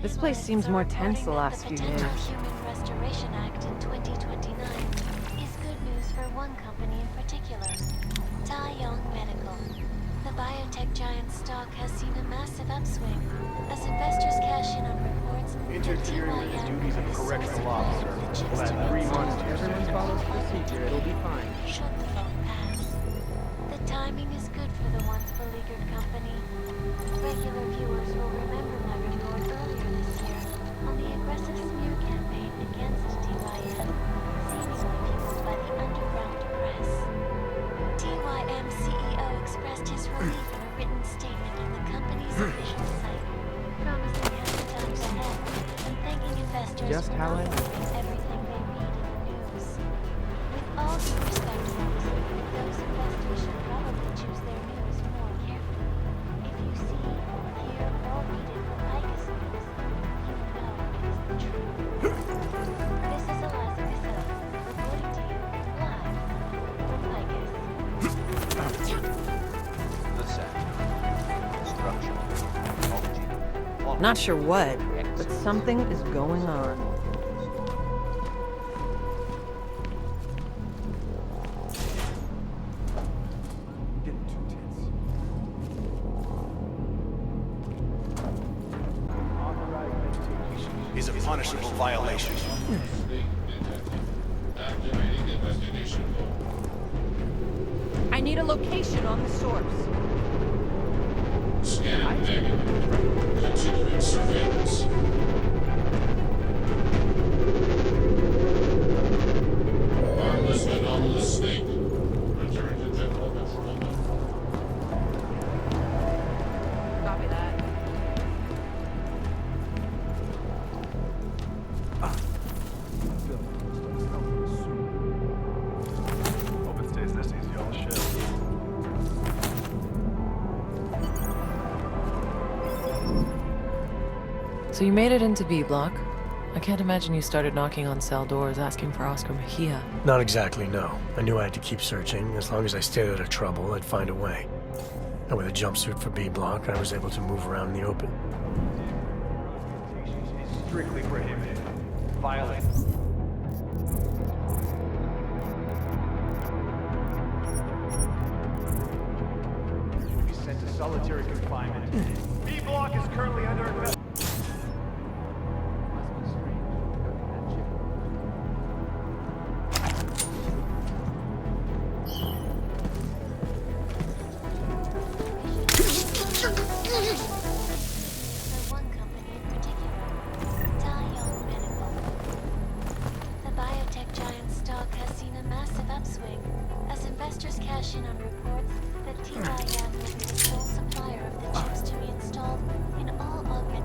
This place seems more tense the last few days. The Potential Human Restoration Act in 2029 is good news for one company in particular, Taeyong Medical. The biotech giant stock has seen a massive upswing as investors cash in on reports that Interfering with the TYM duties of a is the correctional sole supplier officer of the chips will to add 3 install months to your Everyone sentence. follows procedure, it'll be fine. should the vote pass. The timing is good for the once beleaguered company. Regular viewers will remember my report earlier this year on the aggressive smear campaign against TYM, seemingly fueled by the underground press. TYM CEO expressed his relief in a written statement on the company's official site, promising happy times ahead and thanking investors Just for how not I believing everything they read in the news. With all due respect, folks, those investors should probably choose their news more carefully. If you see, hear, or read it from Icus News, you know it is the truth. This is Eliza Cassell, reporting to you live from Icus. The set. Structure. Ecology. Not sure what, but something is going on. Getting too tense. Authorized medication Is a punishable violation. Activating investigation mode. I need a location on the source. Scan negative. Continuing surveillance. Harmless anomalous snake. Return to general control mode. Copy that. Hope it stays this easy all shit. So you made it into B Block. I can't imagine you started knocking on cell doors asking for Oscar Mejia. Not exactly, no. I knew I had to keep searching. As long as I stayed out of trouble, I'd find a way. And with a jumpsuit for B Block, I was able to move around in the open. Is strictly prohibited. Violate. Will be sent to solitary confinement. B block is currently under investigation. For one company in particular, Taeyong Medical. The biotech giant stock has seen a massive upswing as investors cash in on reports that TYM will be the sole supplier of the chips to be installed in all augmented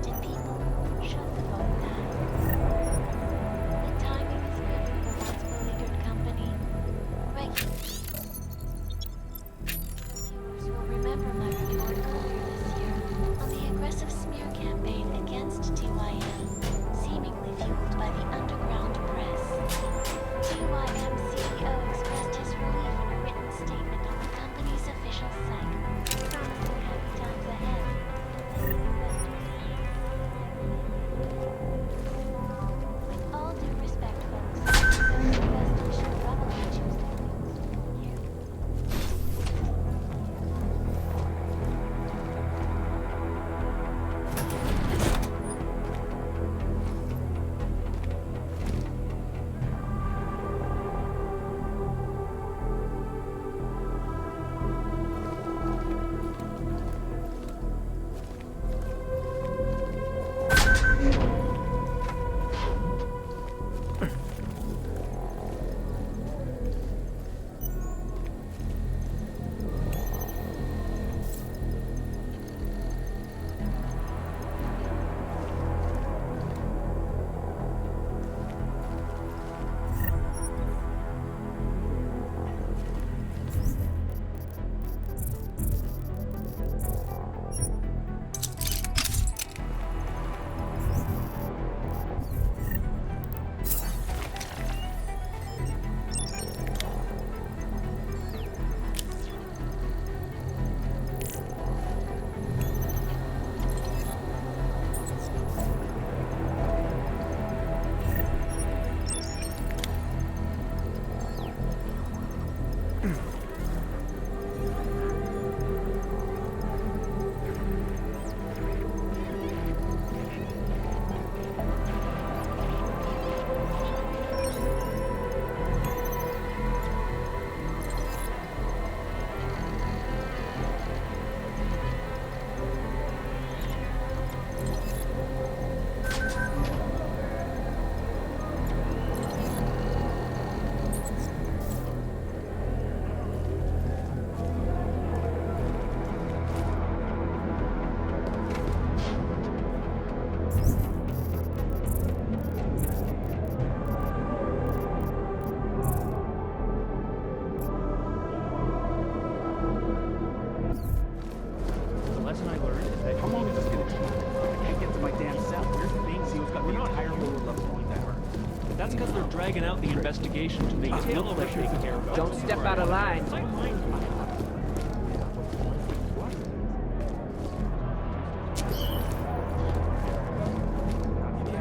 because they're dragging out the investigation to make it look like taken care of. Don't step out of line. I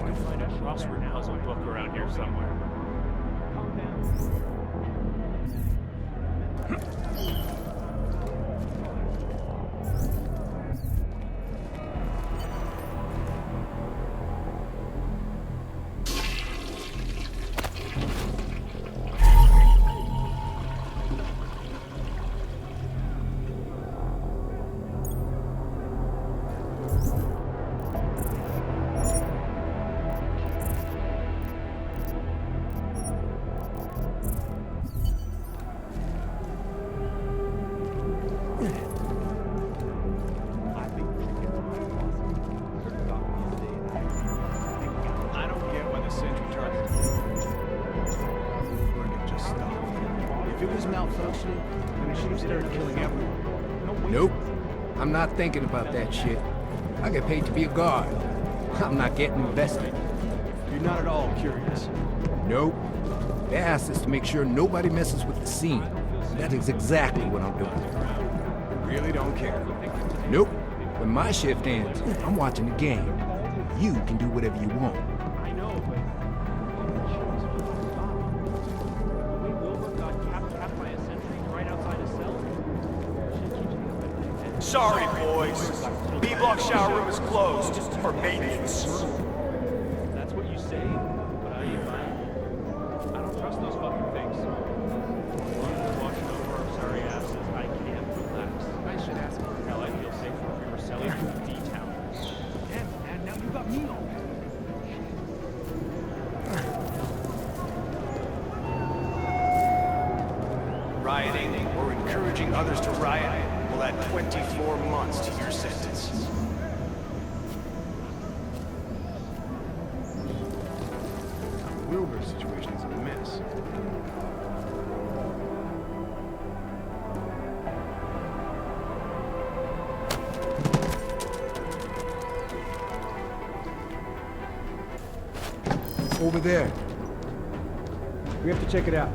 can find a crossword puzzle book around here somewhere. I don't get why the sentry target working just stopped. If it was malfunctioning, then it should have started killing everyone. Nope. I'm not thinking about that shit. I get paid to be a guard. I'm not getting invested. You're not at all curious. Nope. They asked us to make sure nobody messes with the scene. That is exactly what I'm doing. Really don't care. Nope. When my shift ends, I'm watching the game. You can do whatever you want. I know, but the way Wilbur got capped by a sentry right outside his cell. Sorry, boys. B-block shower room is closed for maintenance. That's what you say, but I don't trust those fucking things. One's washing over our sorry asses. I can't relax. I should ask. Hell, I feel safer if we were selling to D-Town. And now you got me on. Rioting or encouraging others to riot will add 24 months to your sentence. Wilbur's situation is a mess. Over there. We have to check it out.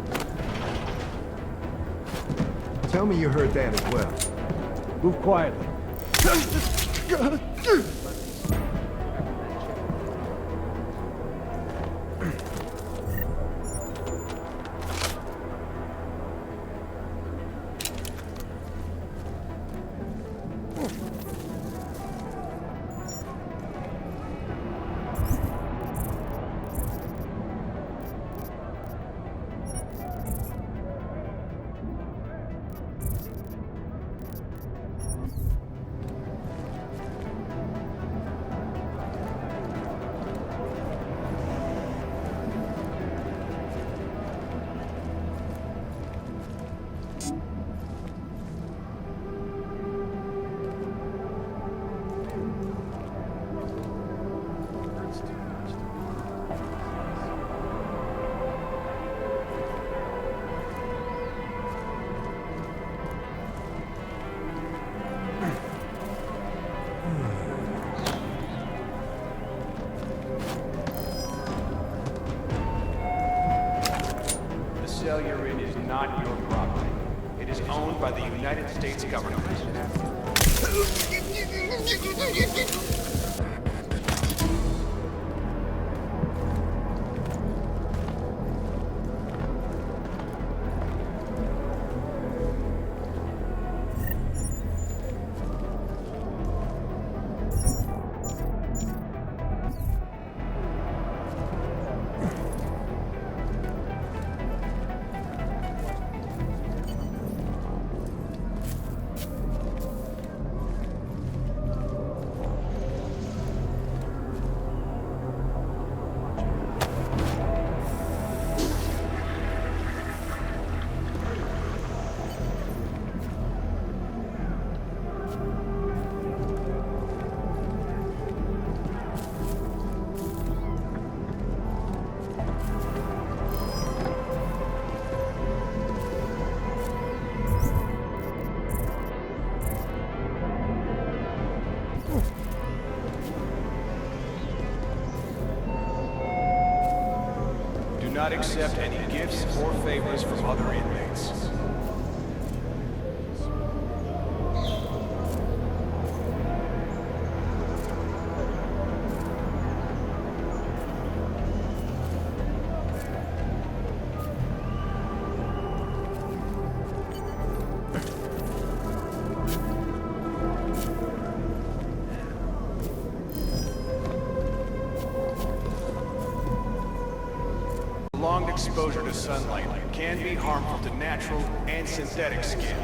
Tell me you heard that as well. Move quietly. The cell you're in is not your property. It is owned by the United States government. not accept any gifts or favors from other inmates. Prolonged exposure to sunlight can be harmful to natural and synthetic skin.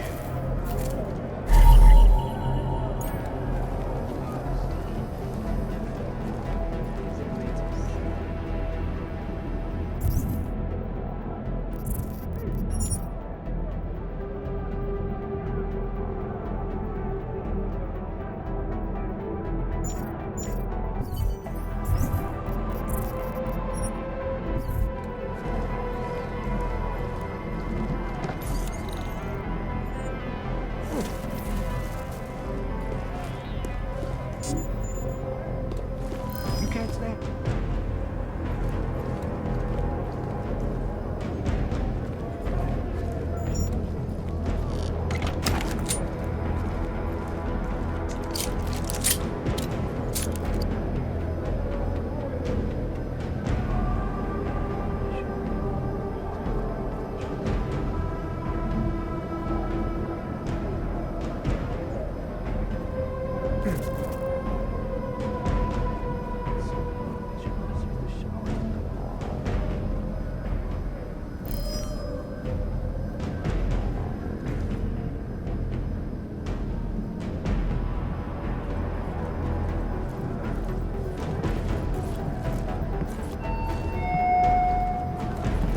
You catch that?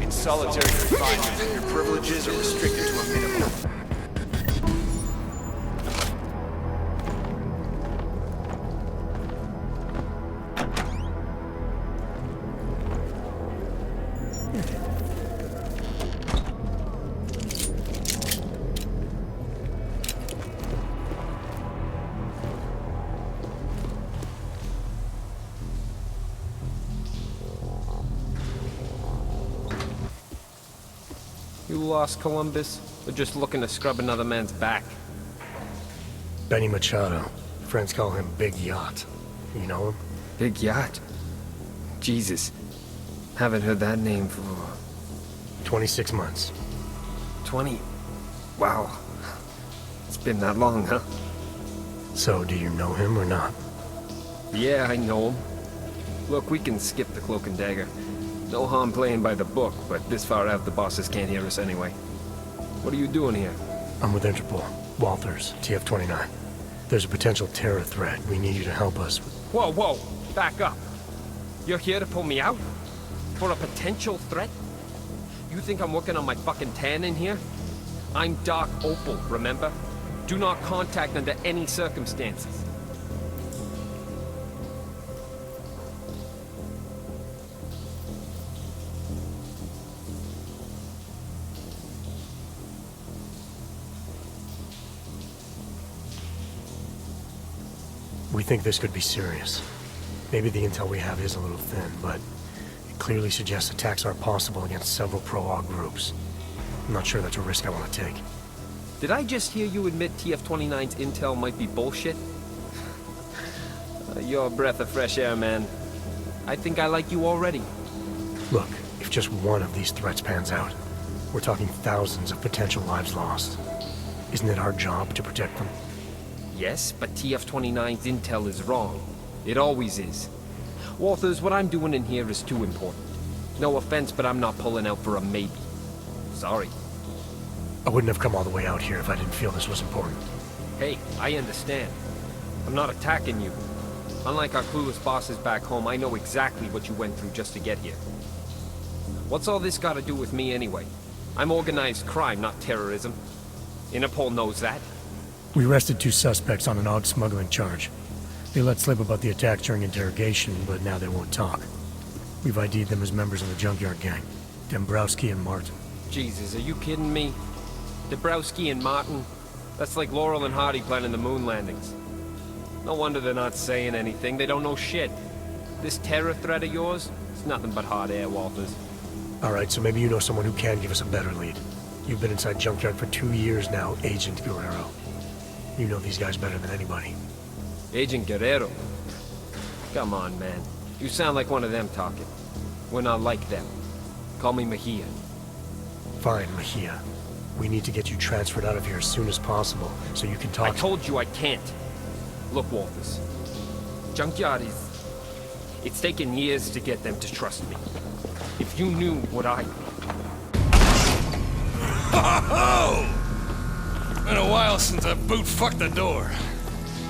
In solitary confinement, your privileges are restricted to a minimum. You lost, Columbus? Or just looking to scrub another man's back? Benny Machado. Friends call him Big Yacht. You know him? Big Yacht? Jesus. Haven't heard that name for... 26 months. 20... Wow. It's been that long, huh? So, do you know him or not? Yeah, I know him. Look, we can skip the cloak and dagger. No harm playing by the book, but this far out the bosses can't hear us anyway. What are you doing here? I'm with Interpol. Walters, TF-29. There's a potential terror threat. We need you to help us. Whoa, whoa! Back up! You're here to pull me out? For a potential threat? You think I'm working on my fucking tan in here? I'm Dark Opal, remember? Do not contact under any circumstances. We think this could be serious. Maybe the intel we have is a little thin, but it clearly suggests attacks are possible against several pro-AUG groups. I'm not sure that's a risk I want to take. Did I just hear you admit TF-29's intel might be bullshit? You're a breath of fresh air, man. I think I like you already. Look, if just one of these threats pans out, we're talking thousands of potential lives lost. Isn't it our job to protect them? Yes, but TF-29's intel is wrong. It always is. Walters, what I'm doing in here is too important. No offense, but I'm not pulling out for a maybe. Sorry. I wouldn't have come all the way out here if I didn't feel this was important. Hey, I understand. I'm not attacking you. Unlike our clueless bosses back home, I know exactly what you went through just to get here. What's all this got to do with me anyway? I'm organized crime, not terrorism. Interpol knows that. We arrested 2 suspects on an AUG smuggling charge. They let slip about the attack during interrogation, but now they won't talk. We've ID'd them as members of the Junkyard Gang. Dombrowski and Martin. Jesus, are you kidding me? Dombrowski and Martin? That's like Laurel and Hardy planning the moon landings. No wonder they're not saying anything. They don't know shit. This terror threat of yours, it's nothing but hot air, Walters. Alright, so maybe you know someone who can give us a better lead. You've been inside Junkyard for 2 years now, Agent Guerrero. You know these guys better than anybody. Agent Guerrero? Come on, man. You sound like one of them talking. We're not like them. Call me Mejia. Fine, Mejia. We need to get you transferred out of here as soon as possible, so you can talk. I told you I can't. Look, Walters. Junkyard is... It's taken years to get them to trust me. If you knew what I... Ho-ho-ho! Been a while since I boot-fucked the door.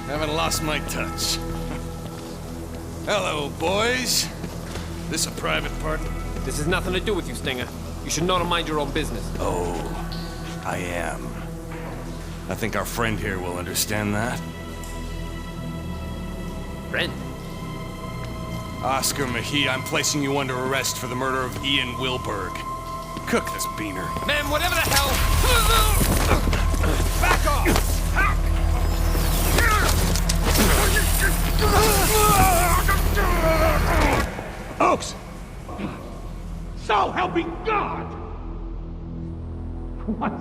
Haven't lost my touch. Hello, boys. This a private part? This has nothing to do with you, Stinger. You should know to mind your own business. Oh, I am. I think our friend here will understand that. Friend? Oscar Mejia, I'm placing you under arrest for the murder of Ian Wilberg. Cook this beaner. Man, whatever the hell... Back off! Oaks! So help me God! What?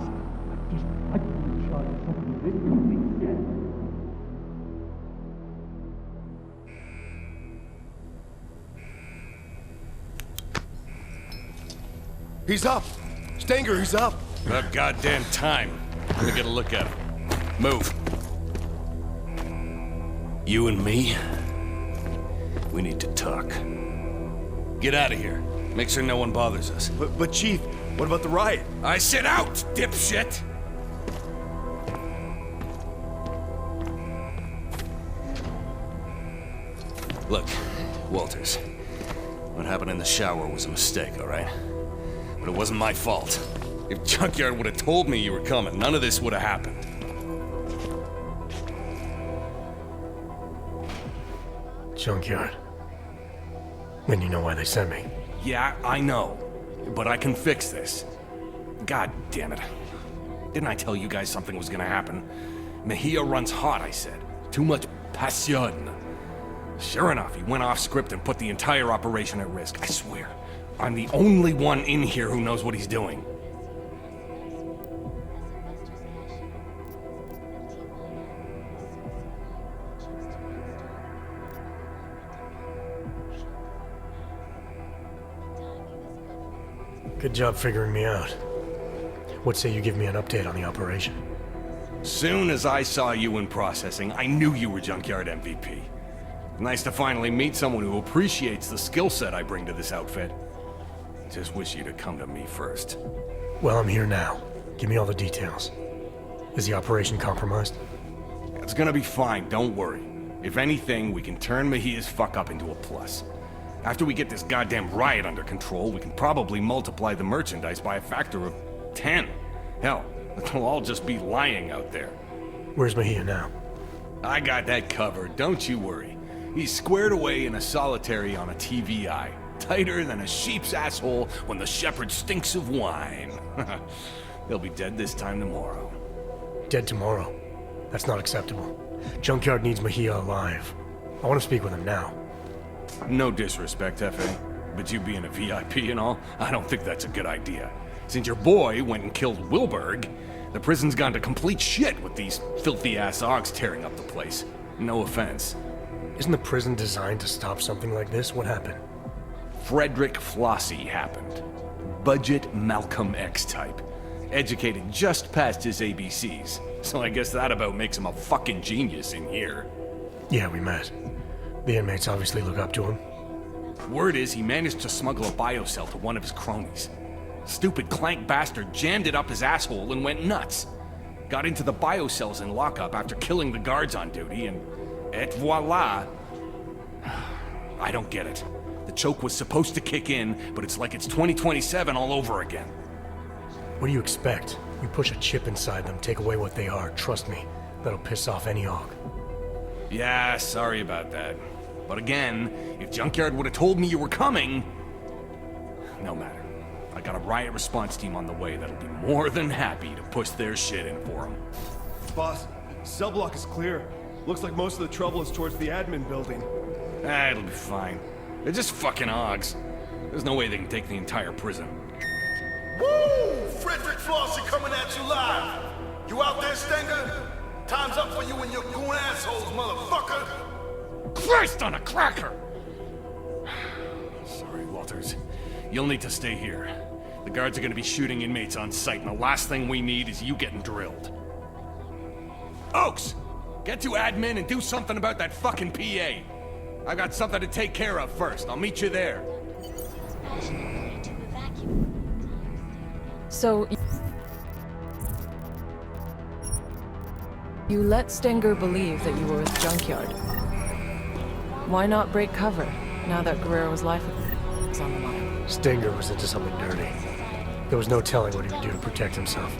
He's up! Stanger, he's up! About goddamn time. Let me get a look at him. Move. You and me? We need to talk. Get out of here. Make sure no one bothers us. But Chief, what about the riot? I said out, dipshit! Look, Walters. What happened in the shower was a mistake, all right? But it wasn't my fault. If Junkyard would have told me you were coming, none of this would have happened. Junkyard. Then you know why they sent me. Yeah, I know. But I can fix this. God damn it. Didn't I tell you guys something was gonna happen? Mejia runs hot, I said. Too much passion. Sure enough, he went off script and put the entire operation at risk. I swear, I'm the only one in here who knows what he's doing. Good job figuring me out. What say you give me an update on the operation? Soon as I saw you in processing, I knew you were Junkyard MVP. Nice to finally meet someone who appreciates the skill set I bring to this outfit. Just wish you'd have come to me first. Well, I'm here now. Give me all the details. Is the operation compromised? It's gonna be fine, don't worry. If anything, we can turn Mejia's fuck-up into a plus. After we get this goddamn riot under control, we can probably multiply the merchandise by a factor of 10. Hell, they'll all just be lying out there. Where's Mejia now? I got that covered, don't you worry. He's squared away in a solitary on a TVI. Tighter than a sheep's asshole when the shepherd stinks of wine. He'll be dead this time tomorrow. Dead tomorrow? That's not acceptable. Junkyard needs Mejia alive. I want to speak with him now. No disrespect, F.A., but you being a VIP and all, I don't think that's a good idea. Since your boy went and killed Wilberg, the prison's gone to complete shit with these filthy-ass Augs tearing up the place. No offense. Isn't the prison designed to stop something like this? What happened? Frederick Flossie happened. Budget Malcolm X type. Educated just past his ABCs. So I guess that about makes him a fucking genius in here. Yeah, we met. The inmates obviously look up to him. Word is he managed to smuggle a biocell to one of his cronies. Stupid clank bastard jammed it up his asshole and went nuts. Got into the biocells in lockup after killing the guards on duty, and et voila. I don't get it. The choke was supposed to kick in, but it's like it's 2027 all over again. What do you expect? You push a chip inside them, take away what they are. Trust me, that'll piss off any Aug. Yeah, sorry about that. But again, if Junkyard would have told me you were coming... No matter. I got a riot response team on the way that'll be more than happy to push their shit in for them. Boss, cell block is clear. Looks like most of the trouble is towards the admin building. It'll be fine. They're just fucking Augs. There's no way they can take the entire prison. Woo! Frederick Flossie coming at you live. You out there, Stenger? Time's up for you and your goon assholes, motherfucker. Christ on a cracker! Sorry, Walters. You'll need to stay here. The guards are gonna be shooting inmates on sight, and the last thing we need is you getting drilled. Oaks! Get to admin and do something about that fucking PA. I've got something to take care of first. I'll meet you there. So... You let Stenger believe that you were with Junkyard. Why not break cover, now that Guerrero's life is on the line? Stenger was into something dirty. There was no telling what he would do to protect himself.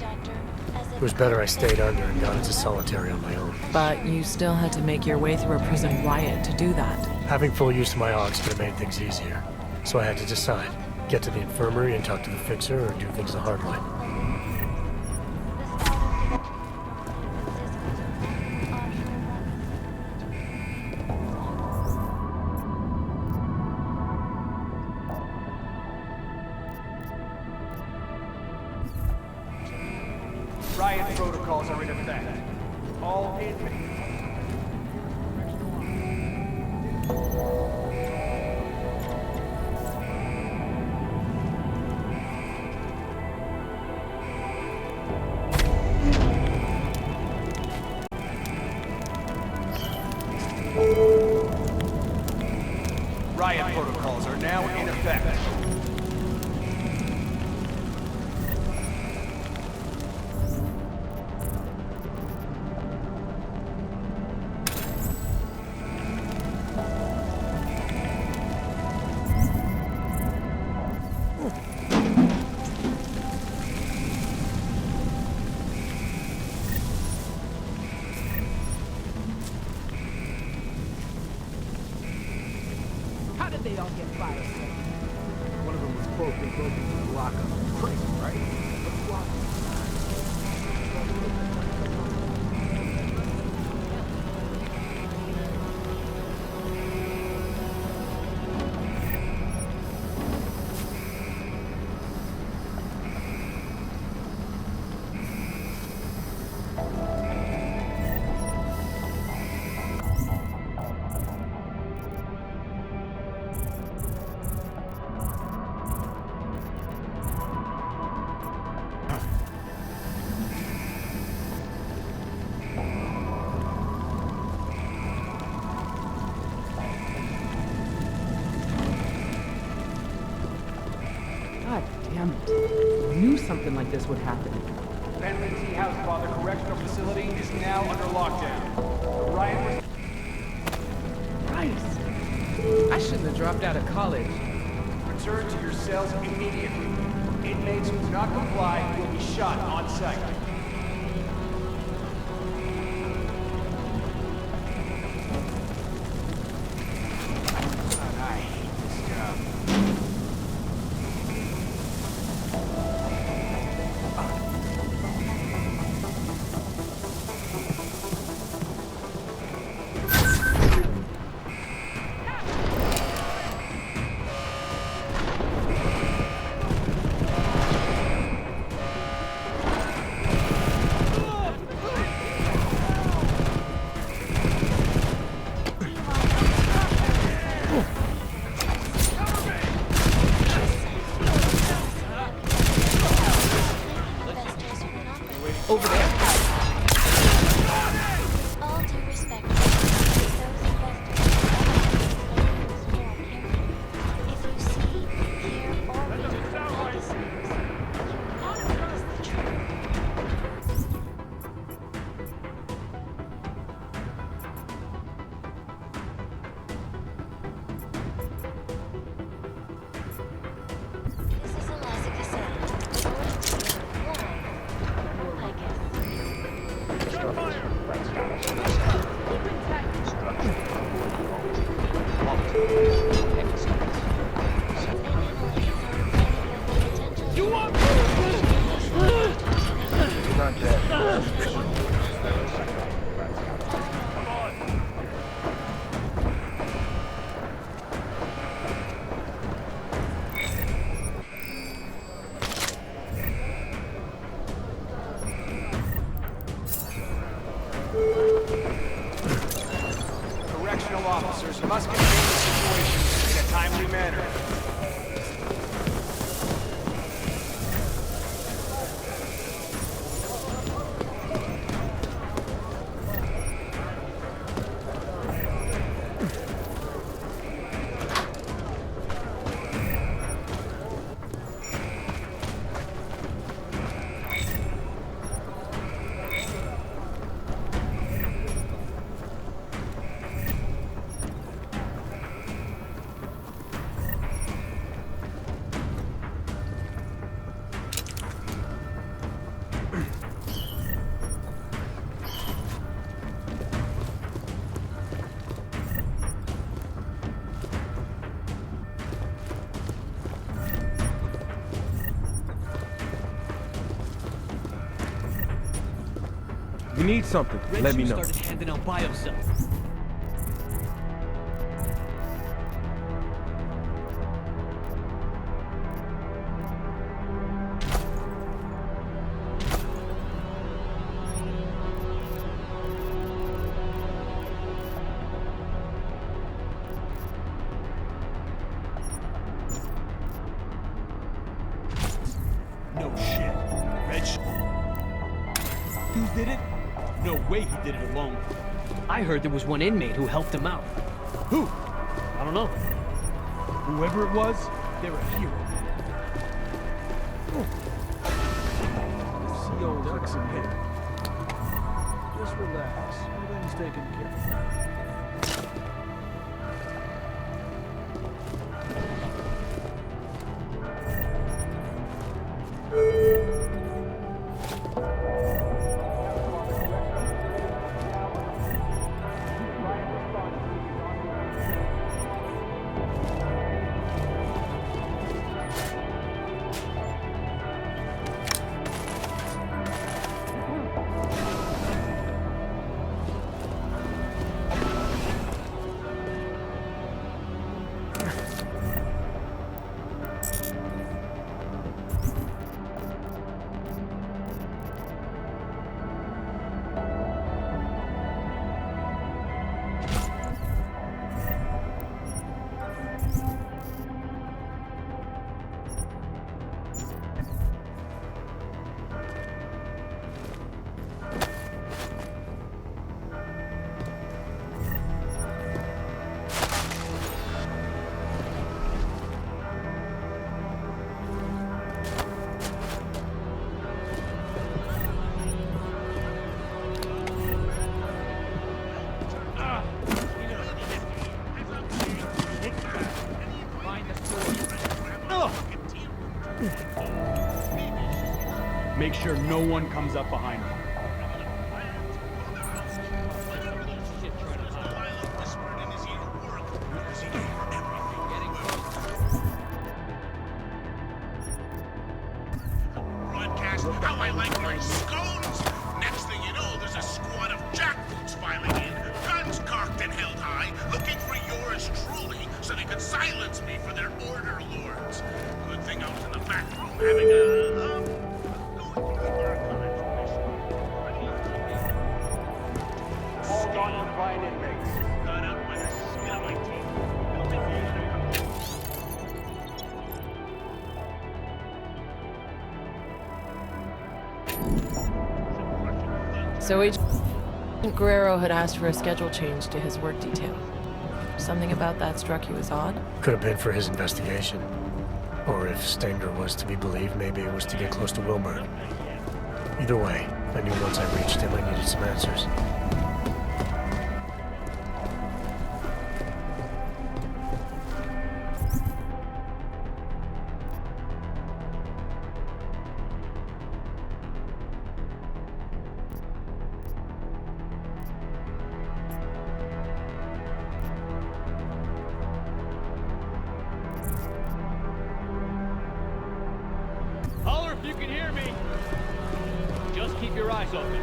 It was better I stayed under and got into solitary on my own. But you still had to make your way through a prison riot to do that. Having full use of my AUGs could have made things easier. So I had to decide. Get to the infirmary and talk to the fixer, or do things the hard way. Riot protocols are in effect. All inmates. Riot protocols are now in effect. How did they all get fired? One of them was cloaked and broke into the lockup. Crazy, right? But why? God damn it. I knew something like this would happen. Bentley T. House Father Correctional Facility is now under lockdown. The riot was... Christ. I shouldn't have dropped out of college. Return to your cells immediately. Inmates who do not comply will be shot on sight. God, I hate this job. scanner. You need something, let me know. started handing out biocells. No shit. Deus did it? No way he did it alone. I heard there was one inmate who helped him out. Who? I don't know. Whoever it was, they're a hero. CO ducks in here. Just relax. Everything's taken care of. Make sure no one comes up behind him. Broadcast how I like my scones. Next thing you know, there's a squad of jackboots filing in, guns cocked and held high, looking for yours truly, so they could silence me for their order lords. Good thing I was in the back room having a All non-confined inmates. got up by the skin of my teeth. So Agent Guerrero had asked for a schedule change to his work detail. Something about that struck you as odd? Could have been for his investigation. Or if Stenger was to be believed, maybe it was to get close to Wilbur. Either way, I knew once I reached him I needed some answers. Holler if you can hear me. Just keep your eyes open.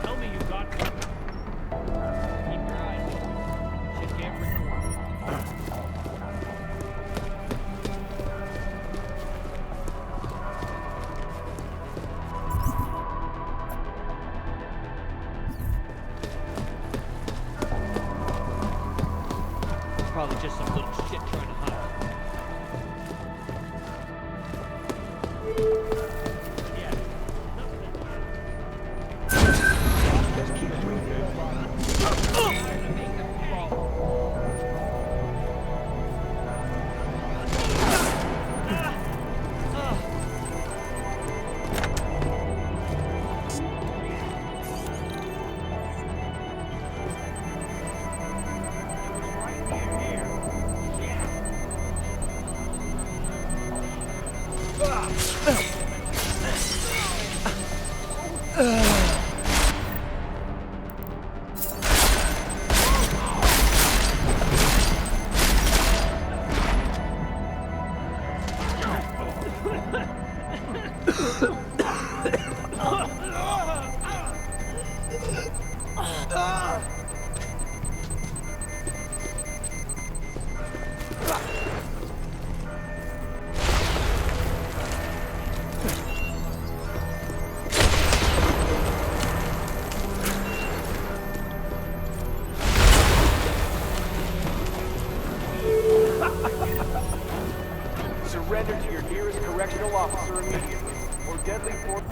Tell me you got me. Keep your eyes open. Shit can't record. probably just some little shit trying to hide. Surrender to your nearest correctional officer immediately, or deadly force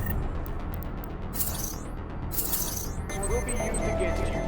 will be used against you.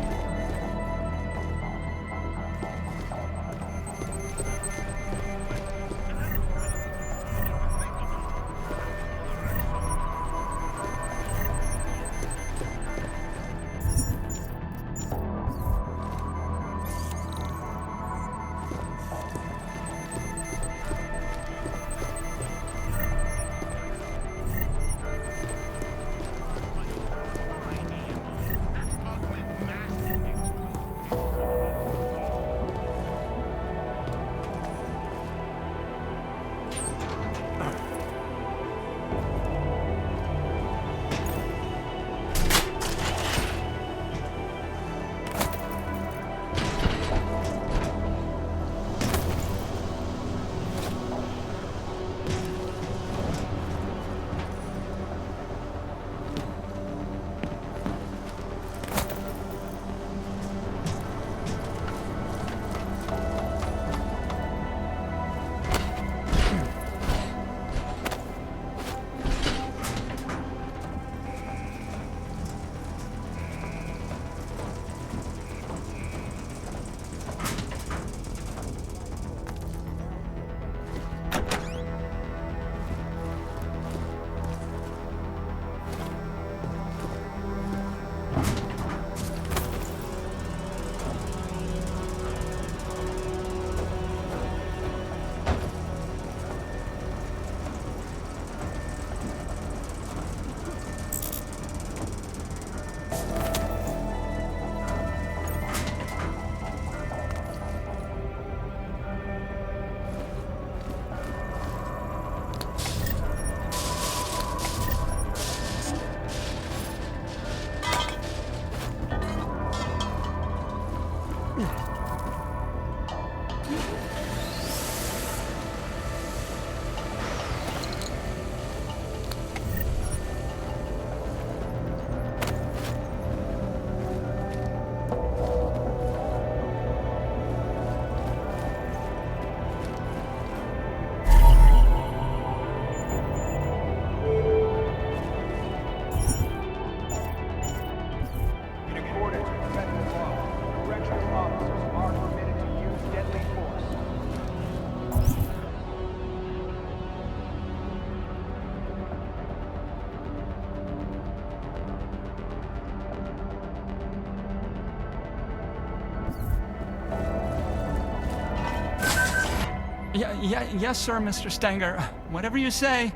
Yes, sir, Mr. Stenger. Whatever you say.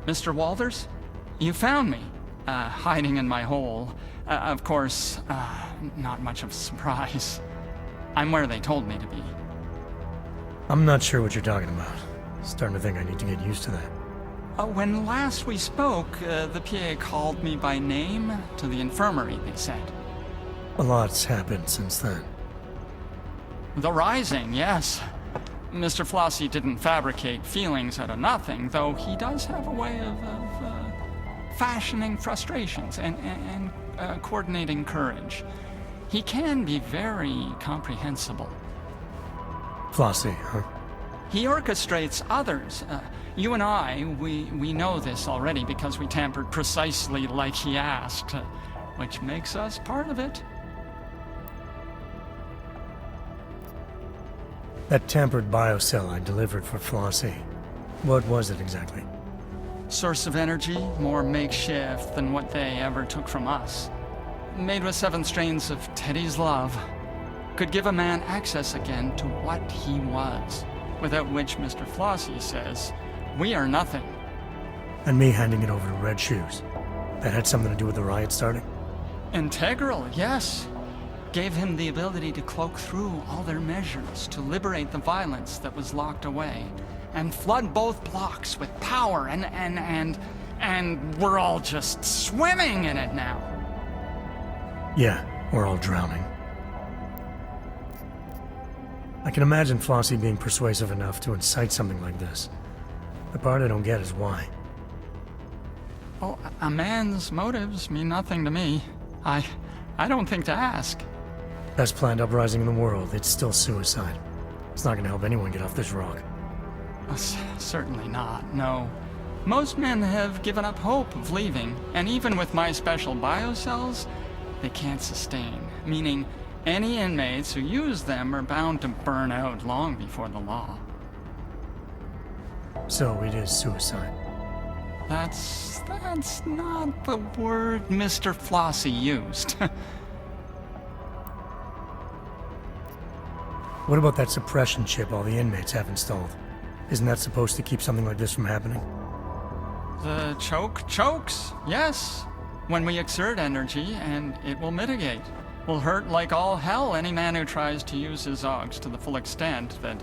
Mr. Walters? You found me. Hiding in my hole. Of course, not much of a surprise. I'm where they told me to be. I'm not sure what you're talking about. Starting to think I need to get used to that. When last we spoke, the PA called me by name to the infirmary, they said. A lot's happened since then. The Rising, yes. Mr. Flossie didn't fabricate feelings out of nothing, though he does have a way of fashioning frustrations and coordinating courage. He can be very comprehensible. Flossie, huh? He orchestrates others. You and I, we know this already because we tampered precisely like he asked, which makes us part of it. That tampered biocell I delivered for Flossie. What was it exactly? Source of energy, more makeshift than what they ever took from us. Made with 7 strains of Teddy's love. Could give a man access again to what he was. Without which Mr. Flossie says, we are nothing. And me handing it over to Red Shoes. That had something to do with the riot starting? Integral, yes. Gave him the ability to cloak through all their measures to liberate the violence that was locked away and flood both blocks with power and we're all just swimming in it now. Yeah, we're all drowning. I can imagine Flossie being persuasive enough to incite something like this. The part I don't get is why. Oh, a man's motives mean nothing to me. I don't think to ask. Best planned uprising in the world, it's still suicide. It's not gonna help anyone get off this rock. Certainly not, no. Most men have given up hope of leaving, and even with my special biocells, they can't sustain. Meaning, any inmates who use them are bound to burn out long before the law. So it is suicide. That's not the word Mr. Flossie used. What about that suppression chip all the inmates have installed? Isn't that supposed to keep something like this from happening? The chokes, yes. When we exert energy, and it will mitigate. Will hurt like all hell any man who tries to use his Augs to the full extent that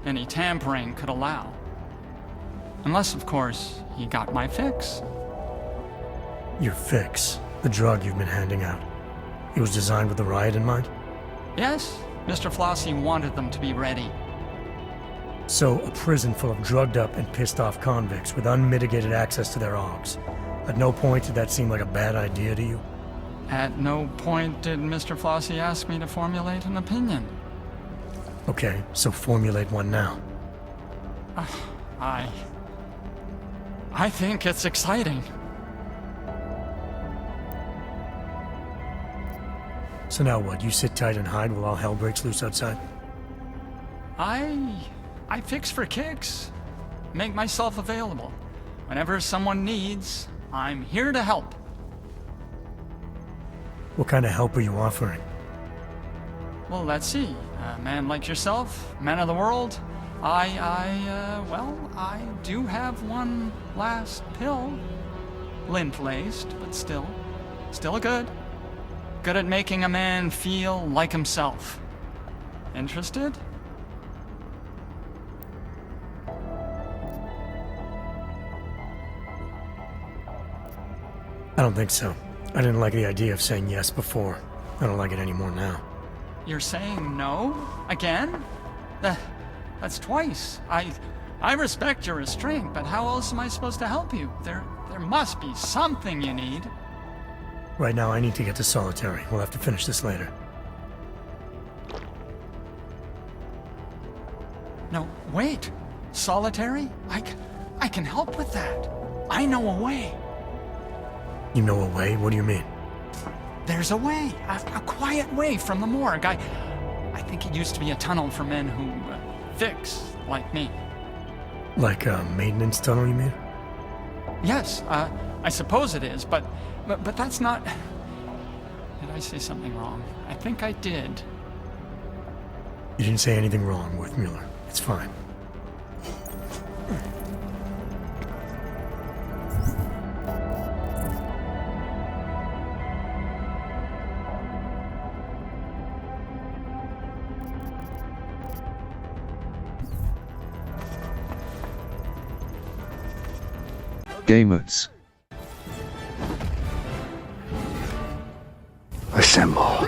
any tampering could allow. Unless, of course, he got my fix. Your fix? The drug you've been handing out. It was designed with the riot in mind? Yes, Mr. Flossie wanted them to be ready. So, a prison full of drugged up and pissed off convicts with unmitigated access to their Augs. At no point did that seem like a bad idea to you? At no point did Mr. Flossie ask me to formulate an opinion. Okay, so formulate one now. I think it's exciting. So now what, you sit tight and hide while all hell breaks loose outside? I fix for kicks. Make myself available. Whenever someone needs, I'm here to help. What kind of help are you offering? Well, let's see. A man like yourself, man of the world, I do have one last pill. Lint-laced, but still good. Good at making a man feel like himself. Interested? I don't think so. I didn't like the idea of saying yes before. I don't like it anymore now. You're saying no? Again? That's twice. I respect your restraint, but how else am I supposed to help you? There must be something you need. Right now, I need to get to solitary. We'll have to finish this later. No, wait. Solitary? I can help with that. I know a way. You know a way? What do you mean? There's a way. A quiet way from the morgue. I think it used to be a tunnel for men who fix, like me. Like a maintenance tunnel, you mean? Yes, I suppose it is, but that's not... Did I say something wrong? I think I did. You didn't say anything wrong, Worthmuller. It's fine. Gamers. Assemble.